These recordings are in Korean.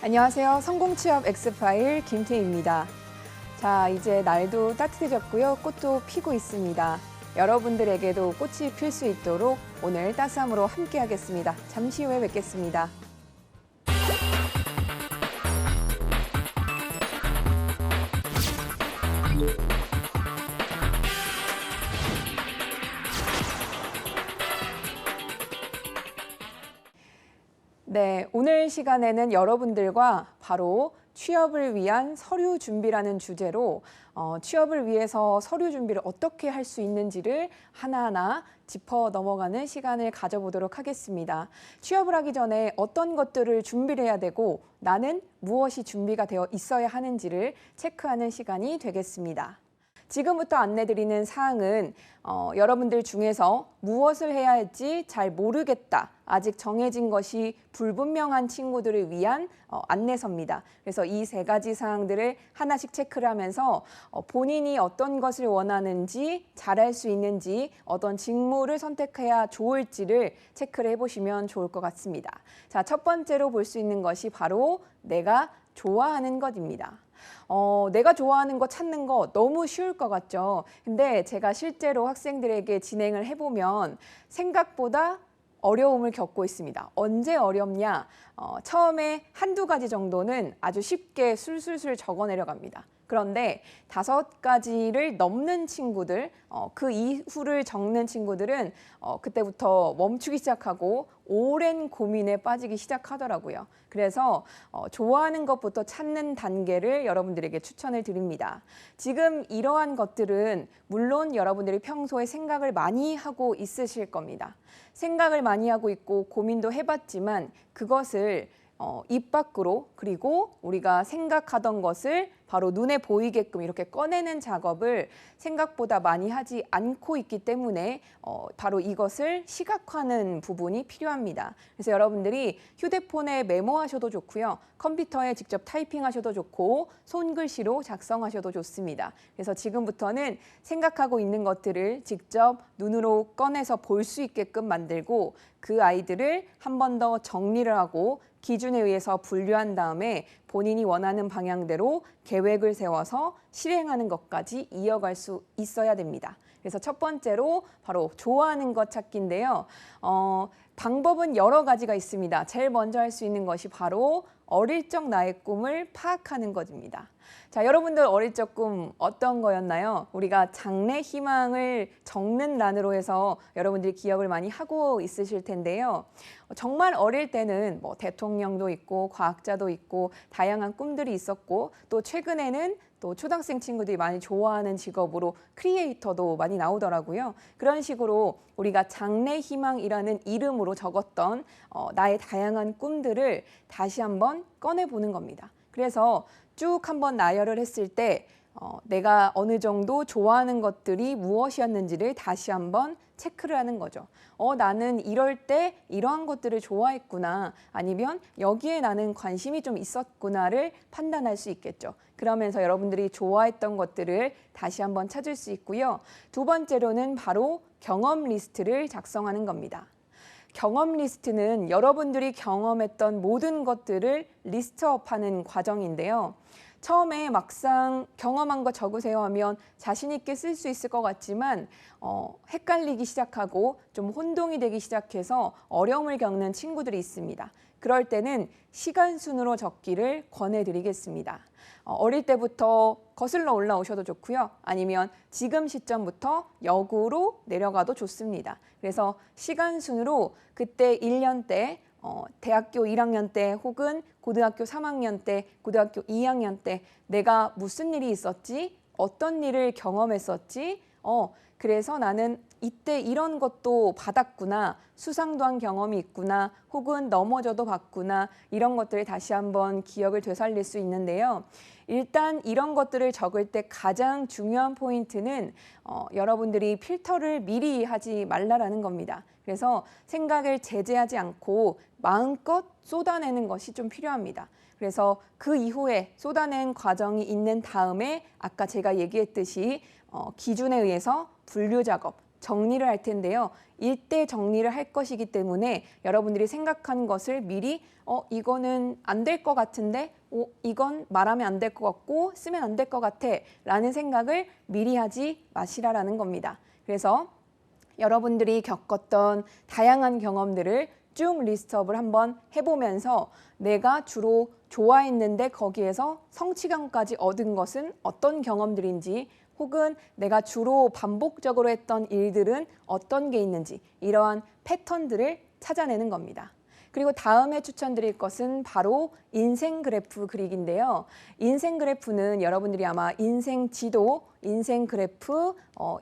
안녕하세요. 성공취업 엑스파일 김태희입니다. 자, 이제 날도 따뜻해졌고요. 꽃도 피고 있습니다. 여러분들에게도 꽃이 필 수 있도록 오늘 따스함으로 함께 하겠습니다. 잠시 후에 뵙겠습니다. 네, 오늘 시간에는 여러분들과 바로 취업을 위한 서류 준비라는 주제로 취업을 위해서 서류 준비를 어떻게 할 수 있는지를 하나하나 짚어 넘어가는 시간을 가져보도록 하겠습니다. 취업을 하기 전에 어떤 것들을 준비를 해야 되고 나는 무엇이 준비가 되어 있어야 하는지를 체크하는 시간이 되겠습니다. 지금부터 안내드리는 사항은 여러분들 중에서 무엇을 해야 할지 잘 모르겠다, 아직 정해진 것이 불분명한 친구들을 위한 안내서입니다. 그래서 이 세 가지 사항들을 하나씩 체크를 하면서 본인이 어떤 것을 원하는지, 잘할 수 있는지, 어떤 직무를 선택해야 좋을지를 체크를 해보시면 좋을 것 같습니다. 자, 첫 번째로 볼 수 있는 것이 바로 내가 좋아하는 것입니다. 내가 좋아하는 거 찾는 거 너무 쉬울 것 같죠? 근데 제가 실제로 학생들에게 진행을 해보면 생각보다 어려움을 겪고 있습니다. 언제 어렵냐? 처음에 한두 가지 정도는 아주 쉽게 술술술 적어 내려갑니다. 그런데 5가지를 넘는 친구들, 그 이후를 적는 친구들은 그때부터 멈추기 시작하고 오랜 고민에 빠지기 시작하더라고요. 그래서 좋아하는 것부터 찾는 단계를 여러분들에게 추천을 드립니다. 지금 이러한 것들은 물론 여러분들이 평소에 생각을 많이 하고 있으실 겁니다. 생각을 많이 하고 있고 고민도 해봤지만 그것을 입 밖으로, 그리고 우리가 생각하던 것을 바로 눈에 보이게끔 이렇게 꺼내는 작업을 생각보다 많이 하지 않고 있기 때문에 바로 이것을 시각화하는 부분이 필요합니다. 그래서 여러분들이 휴대폰에 메모하셔도 좋고요. 컴퓨터에 직접 타이핑하셔도 좋고 손글씨로 작성하셔도 좋습니다. 그래서 지금부터는 생각하고 있는 것들을 직접 눈으로 꺼내서 볼 수 있게끔 만들고 그 아이들을 한 번 더 정리를 하고 기준에 의해서 분류한 다음에 본인이 원하는 방향대로 계획을 세워서 실행하는 것까지 이어갈 수 있어야 됩니다. 그래서 첫 번째로 바로 좋아하는 것 찾기인데요. 방법은 여러 가지가 있습니다. 제일 먼저 할 수 있는 것이 바로 어릴 적 나의 꿈을 파악하는 것입니다. 자, 여러분들 어릴 적 꿈 어떤 거였나요? 우리가 장래 희망을 적는 란으로 해서 여러분들이 기억을 많이 하고 있으실 텐데요. 정말 어릴 때는 뭐 대통령도 있고 과학자도 있고 다양한 꿈들이 있었고 또 최근에는 또 초등학생 친구들이 많이 좋아하는 직업으로 크리에이터도 많이 나오더라고요. 그런 식으로 우리가 장래 희망이라는 이름으로 적었던 나의 다양한 꿈들을 다시 한번 꺼내보는 겁니다. 그래서 쭉 한번 나열을 했을 때 내가 어느 정도 좋아하는 것들이 무엇이었는지를 다시 한번 체크를 하는 거죠. 나는 이럴 때 이러한 것들을 좋아했구나, 아니면 여기에 나는 관심이 좀 있었구나를 판단할 수 있겠죠. 그러면서 여러분들이 좋아했던 것들을 다시 한번 찾을 수 있고요. 두 번째로는 바로 경험 리스트를 작성하는 겁니다. 경험 리스트는 여러분들이 경험했던 모든 것들을 리스트업하는 과정인데요. 처음에 막상 경험한 거 적으세요 하면 자신 있게 쓸 수 있을 것 같지만 헷갈리기 시작하고 좀 혼동이 되기 시작해서 어려움을 겪는 친구들이 있습니다. 그럴 때는 시간 순으로 적기를 권해드리겠습니다. 어릴 때부터 거슬러 올라오셔도 좋고요. 아니면 지금 시점부터 역으로 내려가도 좋습니다. 그래서 시간 순으로 그때 1년 때 대학교 1학년 때 혹은 고등학교 3학년 때, 고등학교 2학년 때 내가 무슨 일이 있었지? 어떤 일을 경험했었지? 그래서 나는 이때 이런 것도 받았구나, 수상도 한 경험이 있구나, 혹은 넘어져도 봤구나, 이런 것들을 다시 한번 기억을 되살릴 수 있는데요. 일단 이런 것들을 적을 때 가장 중요한 포인트는 여러분들이 필터를 미리 하지 말라라는 겁니다. 그래서 생각을 제재하지 않고 마음껏 쏟아내는 것이 좀 필요합니다. 그래서 그 이후에 쏟아낸 과정이 있는 다음에 아까 제가 얘기했듯이 기준에 의해서 분류 작업, 정리를 할 텐데요. 일대 정리를 할 것이기 때문에 여러분들이 생각한 것을 미리 이거는 안 될 것 같은데 이건 말하면 안 될 것 같고 쓰면 안 될 것 같아 라는 생각을 미리 하지 마시라라는 겁니다. 그래서 여러분들이 겪었던 다양한 경험들을 쭉 리스트업을 한번 해보면서 내가 주로 좋아했는데 거기에서 성취감까지 얻은 것은 어떤 경험들인지 혹은 내가 주로 반복적으로 했던 일들은 어떤 게 있는지 이러한 패턴들을 찾아내는 겁니다. 그리고 다음에 추천드릴 것은 바로 인생 그래프 그리기인데요. 인생 그래프는 여러분들이 아마 인생 지도, 인생 그래프,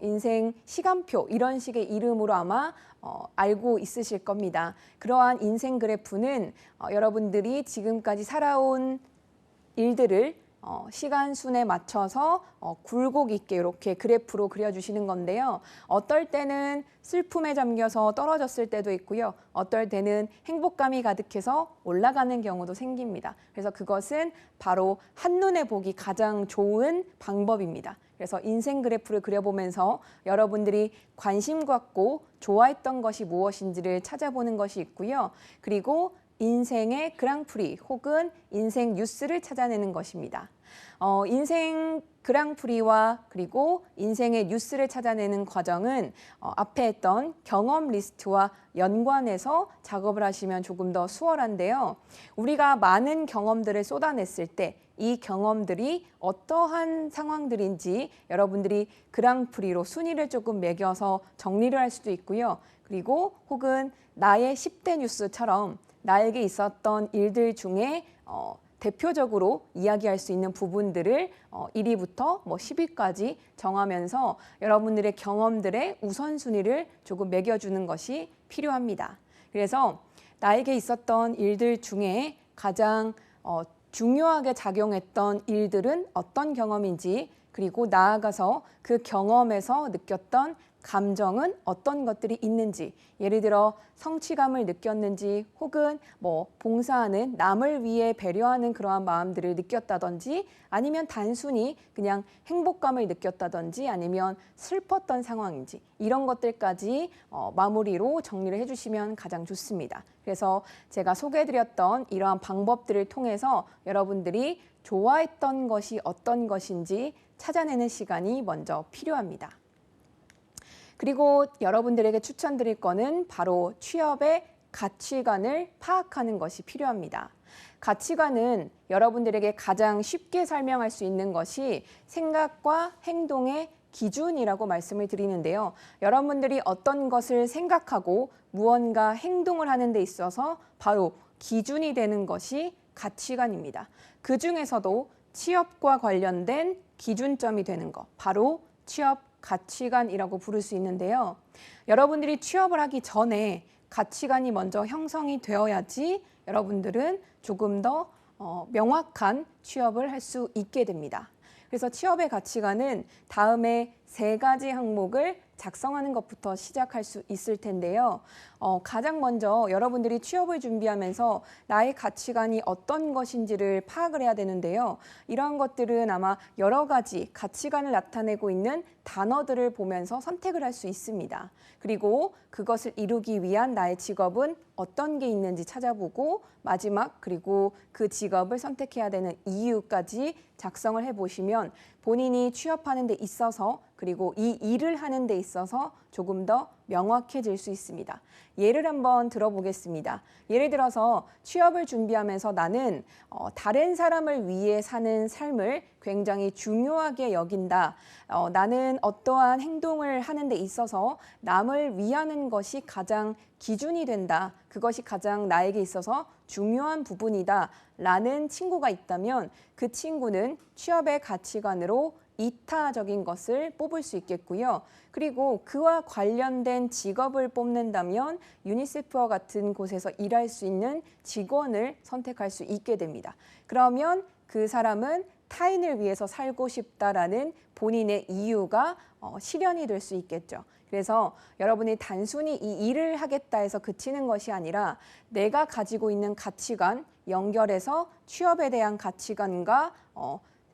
인생 시간표 이런 식의 이름으로 아마 알고 있으실 겁니다. 그러한 인생 그래프는 여러분들이 지금까지 살아온 일들을 시간 순에 맞춰서 굴곡 있게 이렇게 그래프로 그려주시는 건데요. 어떨 때는 슬픔에 잠겨서 떨어졌을 때도 있고요. 어떨 때는 행복감이 가득해서 올라가는 경우도 생깁니다. 그래서 그것은 바로 한눈에 보기 가장 좋은 방법입니다. 그래서 인생 그래프를 그려보면서 여러분들이 관심 갖고 좋아했던 것이 무엇인지를 찾아보는 것이 있고요. 그리고 인생의 그랑프리 혹은 인생 뉴스를 찾아내는 것입니다. 인생 그랑프리와 그리고 인생의 뉴스를 찾아내는 과정은 앞에 했던 경험 리스트와 연관해서 작업을 하시면 조금 더 수월한데요. 우리가 많은 경험들을 쏟아냈을 때 이 경험들이 어떠한 상황들인지 여러분들이 그랑프리로 순위를 조금 매겨서 정리를 할 수도 있고요. 그리고 혹은 나의 10대 뉴스처럼 나에게 있었던 일들 중에 대표적으로 이야기할 수 있는 부분들을 1위부터 10위까지 정하면서 여러분들의 경험들의 우선순위를 조금 매겨주는 것이 필요합니다. 그래서 나에게 있었던 일들 중에 가장 중요하게 작용했던 일들은 어떤 경험인지 그리고 나아가서 그 경험에서 느꼈던 감정은 어떤 것들이 있는지 예를 들어 성취감을 느꼈는지 혹은 봉사하는 남을 위해 배려하는 그러한 마음들을 느꼈다든지 아니면 단순히 그냥 행복감을 느꼈다든지 아니면 슬펐던 상황인지 이런 것들까지 마무리로 정리를 해주시면 가장 좋습니다. 그래서 제가 소개해드렸던 이러한 방법들을 통해서 여러분들이 좋아했던 것이 어떤 것인지 찾아내는 시간이 먼저 필요합니다. 그리고 여러분들에게 추천드릴 거는 바로 취업의 가치관을 파악하는 것이 필요합니다. 가치관은 여러분들에게 가장 쉽게 설명할 수 있는 것이 생각과 행동의 기준이라고 말씀을 드리는데요. 여러분들이 어떤 것을 생각하고 무언가 행동을 하는 데 있어서 바로 기준이 되는 것이 가치관입니다. 그 중에서도 취업과 관련된 기준점이 되는 것, 바로 취업 가치관이라고 부를 수 있는데요. 여러분들이 취업을 하기 전에 가치관이 먼저 형성이 되어야지 여러분들은 조금 더 명확한 취업을 할 수 있게 됩니다. 그래서 취업의 가치관은 다음에 3가지 항목을 작성하는 것부터 시작할 수 있을 텐데요. 가장 먼저 여러분들이 취업을 준비하면서 나의 가치관이 어떤 것인지를 파악을 해야 되는데요. 이러한 것들은 아마 여러 가지 가치관을 나타내고 있는 단어들을 보면서 선택을 할 수 있습니다. 그리고 그것을 이루기 위한 나의 직업은 어떤 게 있는지 찾아보고 마지막 그리고 그 직업을 선택해야 되는 이유까지 작성을 해보시면 본인이 취업하는 데 있어서 그리고 이 일을 하는 데 있어서 조금 더 명확해질 수 있습니다. 예를 한번 들어보겠습니다. 예를 들어서 취업을 준비하면서 나는 다른 사람을 위해 사는 삶을 굉장히 중요하게 여긴다. 나는 어떠한 행동을 하는 데 있어서 남을 위하는 것이 가장 기준이 된다. 그것이 가장 나에게 있어서 중요한 부분이다. 라는 친구가 있다면 그 친구는 취업의 가치관으로 이타적인 것을 뽑을 수 있겠고요. 그리고 그와 관련된 직업을 뽑는다면 유니세프와 같은 곳에서 일할 수 있는 직원을 선택할 수 있게 됩니다. 그러면 그 사람은 타인을 위해서 살고 싶다라는 본인의 이유가 실현이 될 수 있겠죠. 그래서 여러분이 단순히 이 일을 하겠다 해서 그치는 것이 아니라 내가 가지고 있는 가치관 연결해서 취업에 대한 가치관과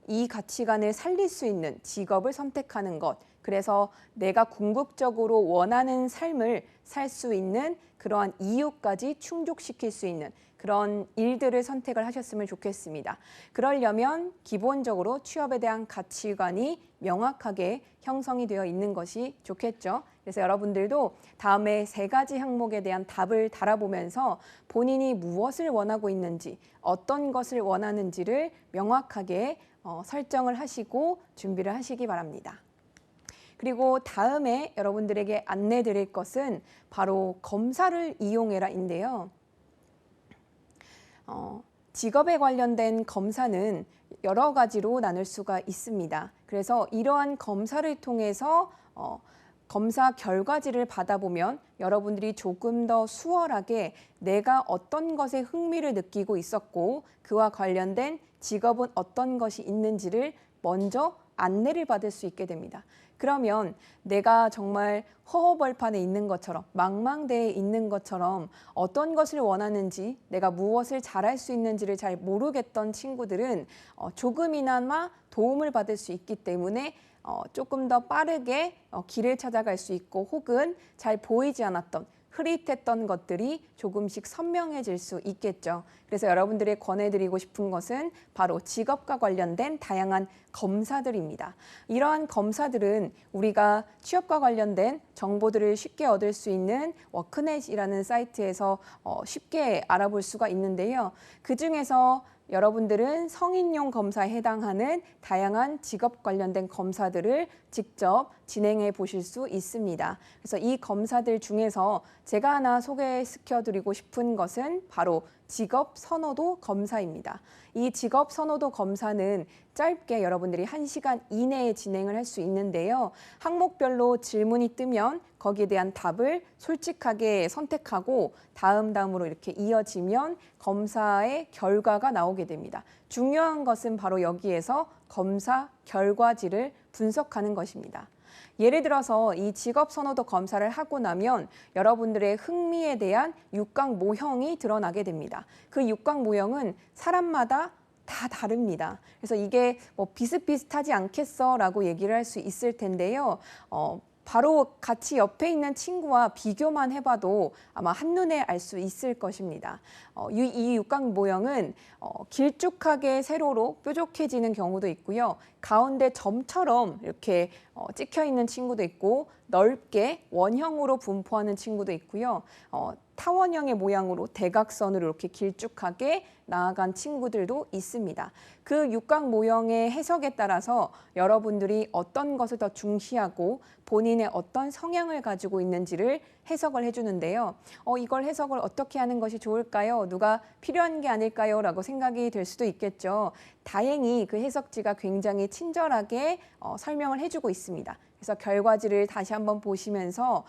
이 가치관을 살릴 수 있는 직업을 선택하는 것. 그래서 내가 궁극적으로 원하는 삶을 살 수 있는 그러한 이유까지 충족시킬 수 있는 그런 일들을 선택을 하셨으면 좋겠습니다. 그러려면 기본적으로 취업에 대한 가치관이 명확하게 형성이 되어 있는 것이 좋겠죠. 그래서 여러분들도 다음에 3가지 항목에 대한 답을 달아보면서 본인이 무엇을 원하고 있는지, 어떤 것을 원하는지를 명확하게 설정을 하시고 준비를 하시기 바랍니다. 그리고 다음에 여러분들에게 안내 드릴 것은 바로 검사를 이용해라인데요. 직업에 관련된 검사는 여러 가지로 나눌 수가 있습니다. 그래서 이러한 검사를 통해서 검사 결과지를 받아보면 여러분들이 조금 더 수월하게 내가 어떤 것에 흥미를 느끼고 있었고 그와 관련된 직업은 어떤 것이 있는지를 먼저 안내를 받을 수 있게 됩니다. 그러면 내가 정말 허허벌판에 있는 것처럼 망망대해에 있는 것처럼 어떤 것을 원하는지 내가 무엇을 잘할 수 있는지를 잘 모르겠던 친구들은 조금이나마 도움을 받을 수 있기 때문에 조금 더 빠르게 길을 찾아갈 수 있고 혹은 잘 보이지 않았던 흐릿했던 것들이 조금씩 선명해질 수 있겠죠. 그래서 여러분들이 권해드리고 싶은 것은 바로 직업과 관련된 다양한 검사들입니다. 이러한 검사들은 우리가 취업과 관련된 정보들을 쉽게 얻을 수 있는 워크넷이라는 사이트에서 쉽게 알아볼 수가 있는데요. 그중에서 여러분들은 성인용 검사에 해당하는 다양한 직업 관련된 검사들을 직접 진행해 보실 수 있습니다. 그래서 이 검사들 중에서 제가 하나 소개시켜드리고 싶은 것은 바로 직업 선호도 검사입니다. 이 직업 선호도 검사는 짧게 여러분들이 1시간 이내에 진행을 할 수 있는데요. 항목별로 질문이 뜨면 거기에 대한 답을 솔직하게 선택하고 다음으로 이렇게 이어지면 검사의 결과가 나오게 됩니다. 중요한 것은 바로 여기에서 검사 결과지를 분석하는 것입니다. 예를 들어서 이 직업 선호도 검사를 하고 나면 여러분들의 흥미에 대한 육각 모형이 드러나게 됩니다. 그 육각 모형은 사람마다 다 다릅니다. 그래서 이게 뭐 비슷비슷하지 않겠어라고 얘기를 할 수 있을 텐데요. 바로 같이 옆에 있는 친구와 비교만 해봐도 아마 한눈에 알 수 있을 것입니다. 이 육각 모형은 길쭉하게 세로로 뾰족해지는 경우도 있고요. 가운데 점처럼 이렇게 찍혀 있는 친구도 있고 넓게 원형으로 분포하는 친구도 있고요. 타원형의 모양으로 대각선으로 이렇게 길쭉하게 나아간 친구들도 있습니다. 그 육각 모형의 해석에 따라서 여러분들이 어떤 것을 더 중시하고 본인의 어떤 성향을 가지고 있는지를 해석을 해주는데요. 이걸 해석을 어떻게 하는 것이 좋을까요? 누가 필요한 게 아닐까요? 라고 생각이 될 수도 있겠죠. 다행히 그 해석지가 굉장히 친절하게 설명을 해주고 있습니다. 그래서 결과지를 다시 한번 보시면서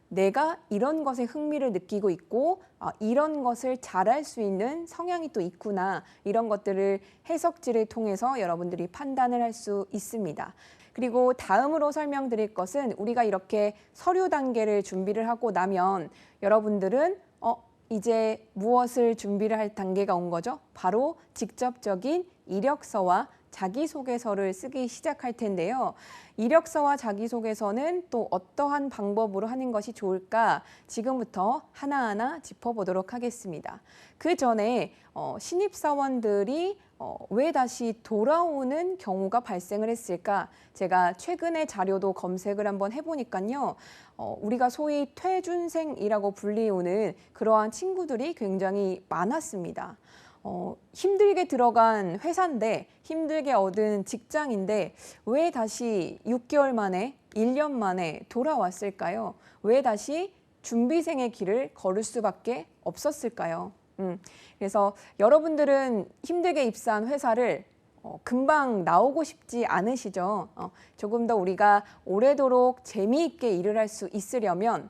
내가 이런 것에 흥미를 느끼고 있고 이런 것을 잘할 수 있는 성향이 또 있구나. 이런 것들을 해석지를 통해서 여러분들이 판단을 할 수 있습니다. 그리고 다음으로 설명드릴 것은 우리가 이렇게 서류 단계를 준비를 하고 나면 여러분들은 이제 무엇을 준비를 할 단계가 온 거죠? 바로 직접적인 이력서와 자기소개서를 쓰기 시작할 텐데요. 이력서와 자기소개서는 또 어떠한 방법으로 하는 것이 좋을까? 지금부터 하나하나 짚어보도록 하겠습니다. 그 전에 신입사원들이 왜 다시 돌아오는 경우가 발생을 했을까? 제가 최근에 자료도 검색을 한번 해보니까요. 우리가 소위 퇴준생이라고 불리우는 그러한 친구들이 굉장히 많았습니다. 힘들게 들어간 회사인데 힘들게 얻은 직장인데 왜 다시 6개월 만에 1년 만에 돌아왔을까요? 왜 다시 준비생의 길을 걸을 수밖에 없었을까요? 그래서 여러분들은 힘들게 입사한 회사를 금방 나오고 싶지 않으시죠? 조금 더 우리가 오래도록 재미있게 일을 할 수 있으려면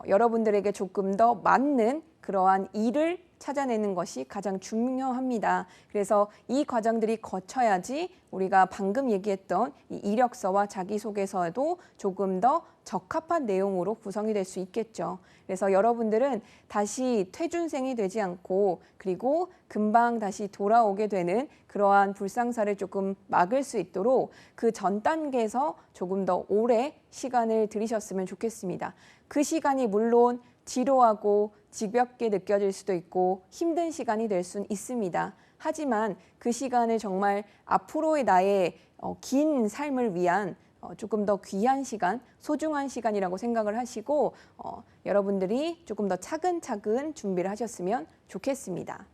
여러분들에게 조금 더 맞는 그러한 일을 찾아내는 것이 가장 중요합니다. 그래서 이 과정들이 거쳐야지 우리가 방금 얘기했던 이 이력서와 자기소개서에도 조금 더 적합한 내용으로 구성이 될 수 있겠죠. 그래서 여러분들은 다시 퇴준생이 되지 않고 그리고 금방 다시 돌아오게 되는 그러한 불상사를 조금 막을 수 있도록 그 전 단계에서 조금 더 오래 시간을 들이셨으면 좋겠습니다. 그 시간이 물론 지루하고 지겹게 느껴질 수도 있고 힘든 시간이 될 수는 있습니다. 하지만 그 시간을 정말 앞으로의 나의 긴 삶을 위한 조금 더 귀한 시간, 소중한 시간이라고 생각을 하시고 여러분들이 조금 더 차근차근 준비를 하셨으면 좋겠습니다.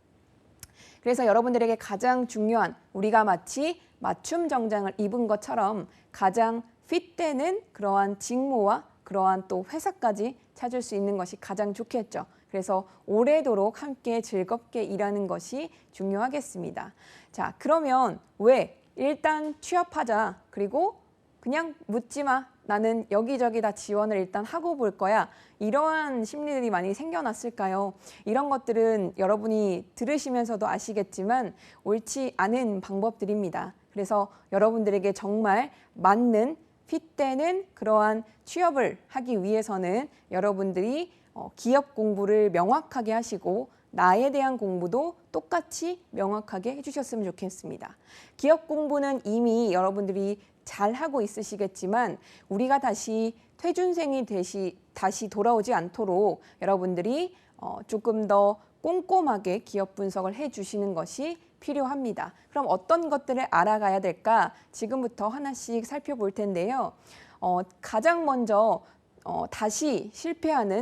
그래서 여러분들에게 가장 중요한 우리가 마치 맞춤 정장을 입은 것처럼 가장 핏되는 그러한 직무와 그러한 또 회사까지 찾을 수 있는 것이 가장 좋겠죠. 그래서 오래도록 함께 즐겁게 일하는 것이 중요하겠습니다. 자, 그러면 왜 일단 취업하자. 그리고 그냥 묻지 마. 나는 여기저기 다 지원을 일단 하고 볼 거야. 이러한 심리들이 많이 생겨났을까요? 이런 것들은 여러분이 들으시면서도 아시겠지만 옳지 않은 방법들입니다. 그래서 여러분들에게 정말 맞는 핏되는 그러한 취업을 하기 위해서는 여러분들이 기업 공부를 명확하게 하시고 나에 대한 공부도 똑같이 명확하게 해주셨으면 좋겠습니다. 기업 공부는 이미 여러분들이 잘 하고 있으시겠지만 우리가 다시 퇴준생이 다시 돌아오지 않도록 여러분들이 조금 더 꼼꼼하게 기업 분석을 해주시는 것이 필요합니다. 그럼 어떤 것들을 알아가야 될까? 지금부터 하나씩 살펴볼 텐데요. 가장 먼저 다시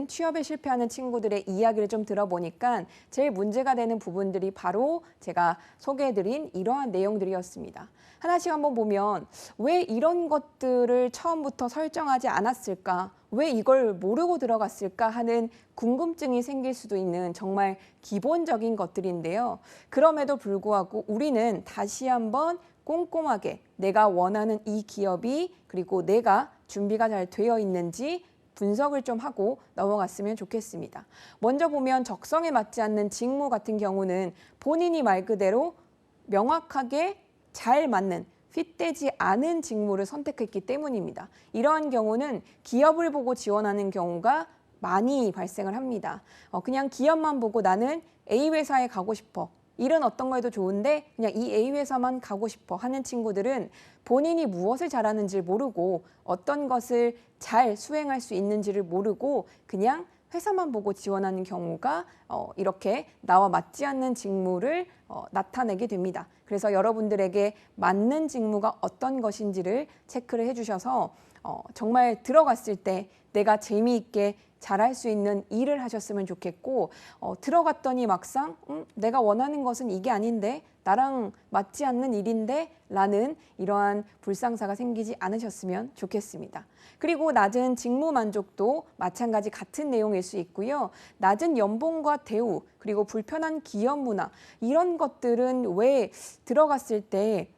취업에 실패하는 친구들의 이야기를 좀 들어보니까 제일 문제가 되는 부분들이 바로 제가 소개해드린 이러한 내용들이었습니다. 하나씩 한번 보면 왜 이런 것들을 처음부터 설정하지 않았을까? 왜 이걸 모르고 들어갔을까 하는 궁금증이 생길 수도 있는 정말 기본적인 것들인데요. 그럼에도 불구하고 우리는 다시 한번 꼼꼼하게 내가 원하는 이 기업이 그리고 내가 준비가 잘 되어 있는지 분석을 좀 하고 넘어갔으면 좋겠습니다. 먼저 보면 적성에 맞지 않는 직무 같은 경우는 본인이 말 그대로 명확하게 잘 맞는 핏되지 않은 직무를 선택했기 때문입니다. 이러한 경우는 기업을 보고 지원하는 경우가 많이 발생을 합니다. 그냥 기업만 보고 나는 A 회사에 가고 싶어. 일은 어떤 거 해도 좋은데 그냥 이 A 회사만 가고 싶어 하는 친구들은 본인이 무엇을 잘하는지 모르고 어떤 것을 잘 수행할 수 있는지를 모르고 그냥 회사만 보고 지원하는 경우가 이렇게 나와 맞지 않는 직무를 나타내게 됩니다. 그래서 여러분들에게 맞는 직무가 어떤 것인지를 체크를 해주셔서 정말 들어갔을 때 내가 재미있게 잘할 수 있는 일을 하셨으면 좋겠고 들어갔더니 막상 내가 원하는 것은 이게 아닌데 나랑 맞지 않는 일인데 라는 이러한 불상사가 생기지 않으셨으면 좋겠습니다. 그리고 낮은 직무 만족도 마찬가지 같은 내용일 수 있고요. 낮은 연봉과 대우 그리고 불편한 기업 문화 이런 것들은 왜 들어갔을 때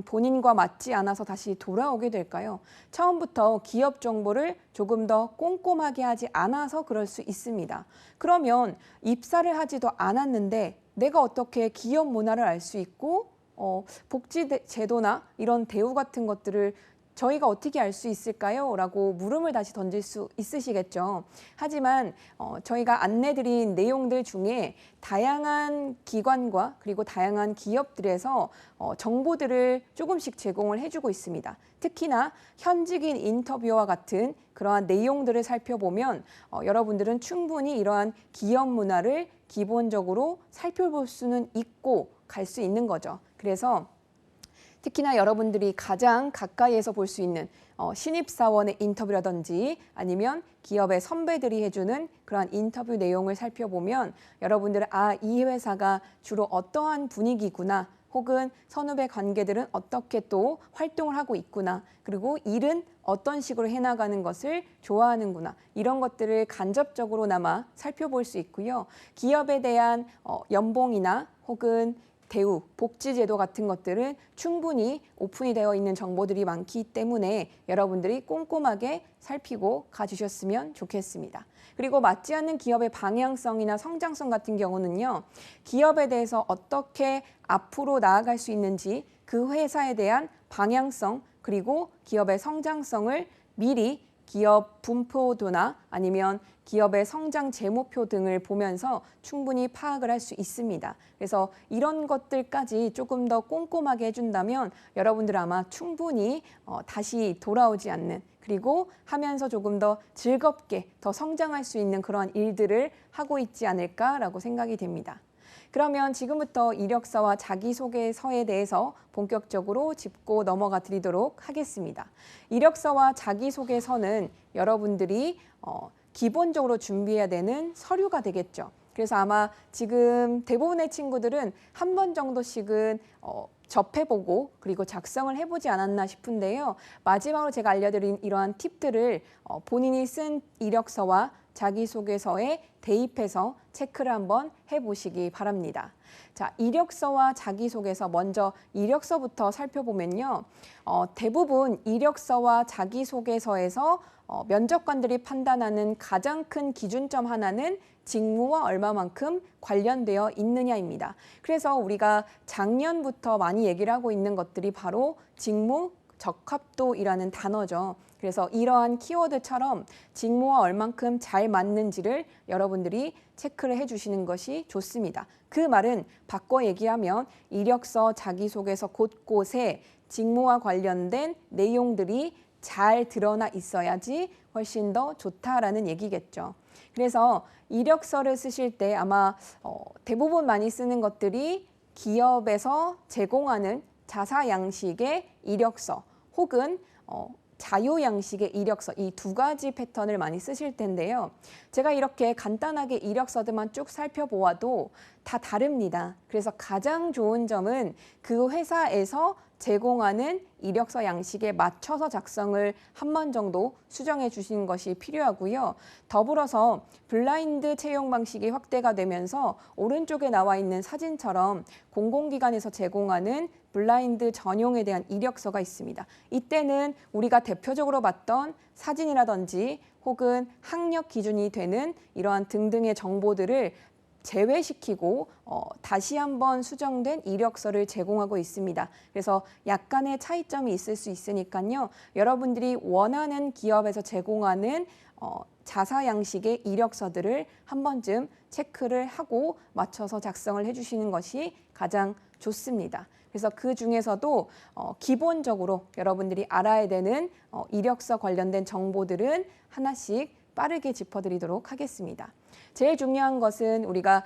본인과 맞지 않아서 다시 돌아오게 될까요? 처음부터 기업 정보를 조금 더 꼼꼼하게 하지 않아서 그럴 수 있습니다. 그러면 입사를 하지도 않았는데 내가 어떻게 기업 문화를 알 수 있고 복지 제도나 이런 대우 같은 것들을 저희가 어떻게 알 수 있을까요? 라고 물음을 다시 던질 수 있으시겠죠. 하지만 저희가 안내드린 내용들 중에 다양한 기관과 그리고 다양한 기업들에서 정보들을 조금씩 제공을 해주고 있습니다. 특히나 현직인 인터뷰와 같은 그러한 내용들을 살펴보면 여러분들은 충분히 이러한 기업 문화를 기본적으로 살펴볼 수는 있고 갈 수 있는 거죠. 그래서 특히나 여러분들이 가장 가까이에서 볼 수 있는 신입사원의 인터뷰라든지 아니면 기업의 선배들이 해주는 그러한 인터뷰 내용을 살펴보면 여러분들은 이 회사가 주로 어떠한 분위기구나 혹은 선후배 관계들은 어떻게 또 활동을 하고 있구나 그리고 일은 어떤 식으로 해나가는 것을 좋아하는구나 이런 것들을 간접적으로나마 살펴볼 수 있고요. 기업에 대한 연봉이나 혹은 대우, 복지제도 같은 것들은 충분히 오픈이 되어 있는 정보들이 많기 때문에 여러분들이 꼼꼼하게 살피고 가주셨으면 좋겠습니다. 그리고 맞지 않는 기업의 방향성이나 성장성 같은 경우는요, 기업에 대해서 어떻게 앞으로 나아갈 수 있는지 그 회사에 대한 방향성 그리고 기업의 성장성을 미리 기업 분포도나 아니면 기업의 성장 재무표 등을 보면서 충분히 파악을 할 수 있습니다. 그래서 이런 것들까지 조금 더 꼼꼼하게 해준다면 여러분들 아마 충분히 다시 돌아오지 않는, 그리고 하면서 조금 더 즐겁게 더 성장할 수 있는 그러한 일들을 하고 있지 않을까라고 생각이 됩니다. 그러면 지금부터 이력서와 자기소개서에 대해서 본격적으로 짚고 넘어가 드리도록 하겠습니다. 이력서와 자기소개서는 여러분들이 기본적으로 준비해야 되는 서류가 되겠죠. 그래서 아마 지금 대부분의 친구들은 한 번 정도씩은 접해보고 그리고 작성을 해보지 않았나 싶은데요. 마지막으로 제가 알려드린 이러한 팁들을 본인이 쓴 이력서와 자기소개서에 대입해서 체크를 한번 해보시기 바랍니다. 자, 이력서와 자기소개서, 먼저 이력서부터 살펴보면요. 대부분 이력서와 자기소개서에서 면접관들이 판단하는 가장 큰 기준점 하나는 직무와 얼마만큼 관련되어 있느냐입니다. 그래서 우리가 작년부터 많이 얘기를 하고 있는 것들이 바로 직무 적합도이라는 단어죠. 그래서 이러한 키워드처럼 직무와 얼만큼 잘 맞는지를 여러분들이 체크를 해주시는 것이 좋습니다. 그 말은 바꿔 얘기하면 이력서, 자기소개서 곳곳에 직무와 관련된 내용들이 잘 드러나 있어야지 훨씬 더 좋다라는 얘기겠죠. 그래서 이력서를 쓰실 때 아마 대부분 많이 쓰는 것들이 기업에서 제공하는 자사 양식의 이력서 혹은 자유 양식의 이력서, 이 두 가지 패턴을 많이 쓰실 텐데요. 제가 이렇게 간단하게 이력서들만 쭉 살펴보아도 다 다릅니다. 그래서 가장 좋은 점은 그 회사에서 제공하는 이력서 양식에 맞춰서 작성을 한 번 정도 수정해 주시는 것이 필요하고요. 더불어서 블라인드 채용 방식이 확대가 되면서 오른쪽에 나와 있는 사진처럼 공공기관에서 제공하는 블라인드 전용에 대한 이력서가 있습니다. 이때는 우리가 대표적으로 봤던 사진이라든지 혹은 학력 기준이 되는 이러한 등등의 정보들을 제외시키고 다시 한번 수정된 이력서를 제공하고 있습니다. 그래서 약간의 차이점이 있을 수 있으니까요. 여러분들이 원하는 기업에서 제공하는 자사 양식의 이력서들을 한 번쯤 체크를 하고 맞춰서 작성을 해주시는 것이 가장 좋습니다. 그래서 그 중에서도 기본적으로 여러분들이 알아야 되는 이력서 관련된 정보들은 하나씩 빠르게 짚어드리도록 하겠습니다. 제일 중요한 것은 우리가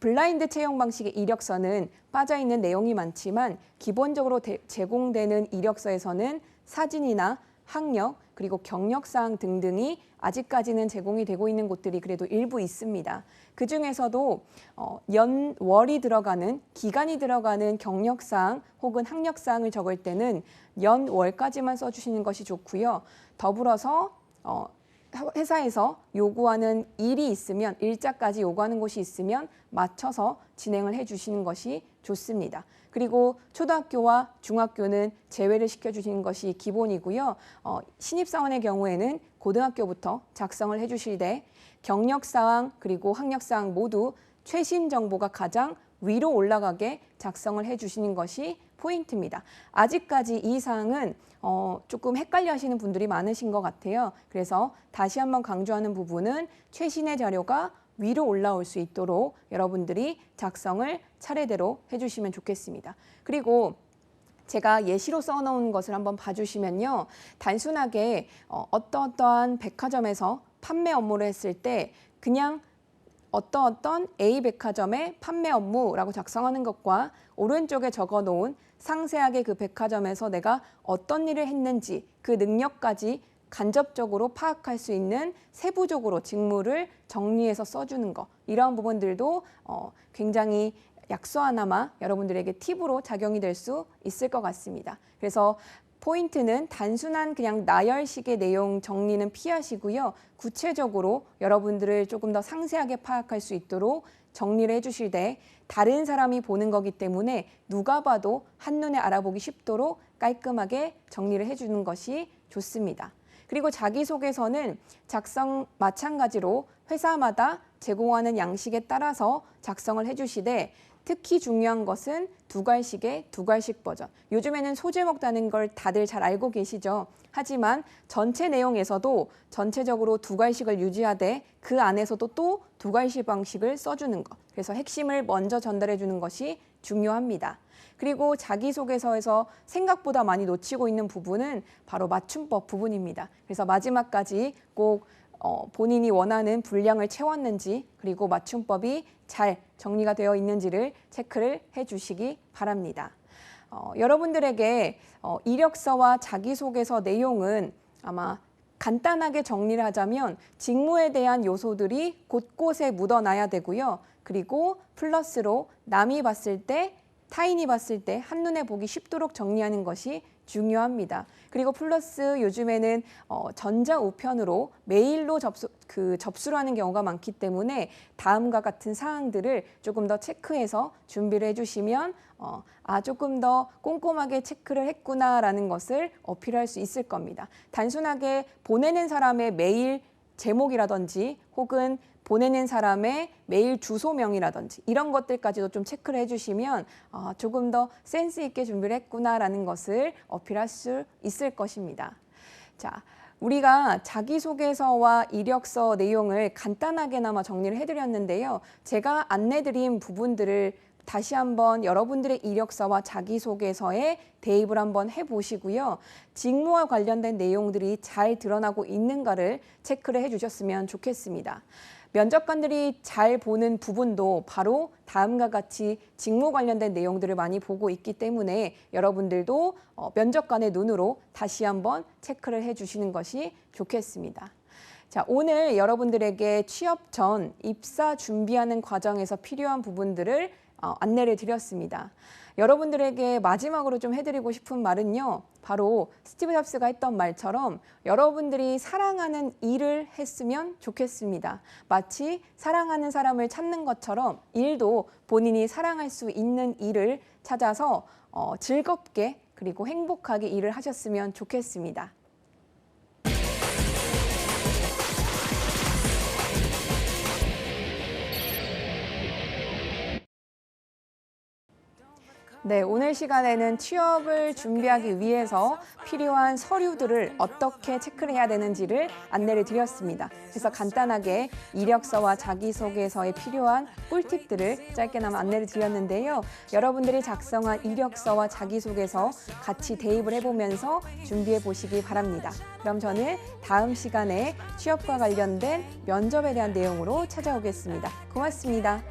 블라인드 채용 방식의 이력서는 빠져있는 내용이 많지만 기본적으로 제공되는 이력서에서는 사진이나 학력 그리고 경력사항 등등이 아직까지는 제공이 되고 있는 곳들이 그래도 일부 있습니다. 그중에서도 월이 들어가는, 기간이 들어가는 경력사항 혹은 학력사항을 적을 때는 월까지만 써주시는 것이 좋고요. 더불어서 회사에서 요구하는 일이 있으면, 일자까지 요구하는 곳이 있으면 맞춰서 진행을 해주시는 것이 좋습니다. 그리고 초등학교와 중학교는 제외를 시켜주시는 것이 기본이고요. 신입사원의 경우에는 고등학교부터 작성을 해주시되 경력사항 그리고 학력사항 모두 최신 정보가 가장 위로 올라가게 작성을 해주시는 것이 포인트입니다. 아직까지 이 사항은 조금 헷갈려 하시는 분들이 많으신 것 같아요. 그래서 다시 한번 강조하는 부분은 최신의 자료가 위로 올라올 수 있도록 여러분들이 작성을 차례대로 해주시면 좋겠습니다. 그리고 제가 예시로 써놓은 것을 한번 봐주시면요. 단순하게 어떠한 백화점에서 판매 업무를 했을 때 그냥 어떤 A 백화점의 판매 업무라고 작성하는 것과 오른쪽에 적어놓은 상세하게 그 백화점에서 내가 어떤 일을 했는지 그 능력까지 간접적으로 파악할 수 있는 세부적으로 직무를 정리해서 써주는 것, 이러한 부분들도 굉장히 약소 하나마 여러분들에게 팁으로 작용이 될 수 있을 것 같습니다. 그래서 포인트는 단순한 그냥 나열식의 내용 정리는 피하시고요. 구체적으로 여러분들을 조금 더 상세하게 파악할 수 있도록 정리를 해주실 때 다른 사람이 보는 거기 때문에 누가 봐도 한눈에 알아보기 쉽도록 깔끔하게 정리를 해주는 것이 좋습니다. 그리고 자기소개서는 작성 마찬가지로 회사마다 제공하는 양식에 따라서 작성을 해주시되 특히 중요한 것은 두괄식의 두괄식 버전. 요즘에는 소제목 다는 걸 다들 잘 알고 계시죠? 하지만 전체 내용에서도 전체적으로 두괄식을 유지하되 그 안에서도 또 두괄식 방식을 써주는 것. 그래서 핵심을 먼저 전달해 주는 것이 중요합니다. 그리고 자기소개서에서 생각보다 많이 놓치고 있는 부분은 바로 맞춤법 부분입니다. 그래서 마지막까지 꼭 본인이 원하는 분량을 채웠는지 그리고 맞춤법이 잘 정리가 되어 있는지를 체크를 해주시기 바랍니다. 여러분들에게 이력서와 자기소개서 내용은 아마 간단하게 정리를 하자면 직무에 대한 요소들이 곳곳에 묻어나야 되고요. 그리고 플러스로 남이 봤을 때 타인이 봤을 때 한눈에 보기 쉽도록 정리하는 것이 중요합니다. 그리고 플러스 요즘에는 전자우편으로 메일로 접수를 하는 경우가 많기 때문에 다음과 같은 사항들을 조금 더 체크해서 준비를 해주시면 조금 더 꼼꼼하게 체크를 했구나라는 것을 어필할 수 있을 겁니다. 단순하게 보내는 사람의 메일 제목이라든지 혹은 보내는 사람의 메일 주소명이라든지 이런 것들까지도 좀 체크를 해주시면 조금 더 센스 있게 준비를 했구나라는 것을 어필할 수 있을 것입니다. 자, 우리가 자기소개서와 이력서 내용을 간단하게나마 정리를 해드렸는데요. 제가 안내드린 부분들을 다시 한번 여러분들의 이력서와 자기소개서에 대입을 한번 해보시고요. 직무와 관련된 내용들이 잘 드러나고 있는가를 체크를 해주셨으면 좋겠습니다. 면접관들이 잘 보는 부분도 바로 다음과 같이 직무 관련된 내용들을 많이 보고 있기 때문에 여러분들도 면접관의 눈으로 다시 한번 체크를 해주시는 것이 좋겠습니다. 자, 오늘 여러분들에게 취업 전 입사 준비하는 과정에서 필요한 부분들을 안내를 드렸습니다. 여러분들에게 마지막으로 좀 해드리고 싶은 말은요. 바로 스티브 잡스가 했던 말처럼 여러분들이 사랑하는 일을 했으면 좋겠습니다. 마치 사랑하는 사람을 찾는 것처럼 일도 본인이 사랑할 수 있는 일을 찾아서 즐겁게 그리고 행복하게 일을 하셨으면 좋겠습니다. 네, 오늘 시간에는 취업을 준비하기 위해서 필요한 서류들을 어떻게 체크를 해야 되는지를 안내를 드렸습니다. 그래서 간단하게 이력서와 자기소개서에 필요한 꿀팁들을 짧게나마 안내를 드렸는데요. 여러분들이 작성한 이력서와 자기소개서 같이 대입을 해보면서 준비해 보시기 바랍니다. 그럼 저는 다음 시간에 취업과 관련된 면접에 대한 내용으로 찾아오겠습니다. 고맙습니다.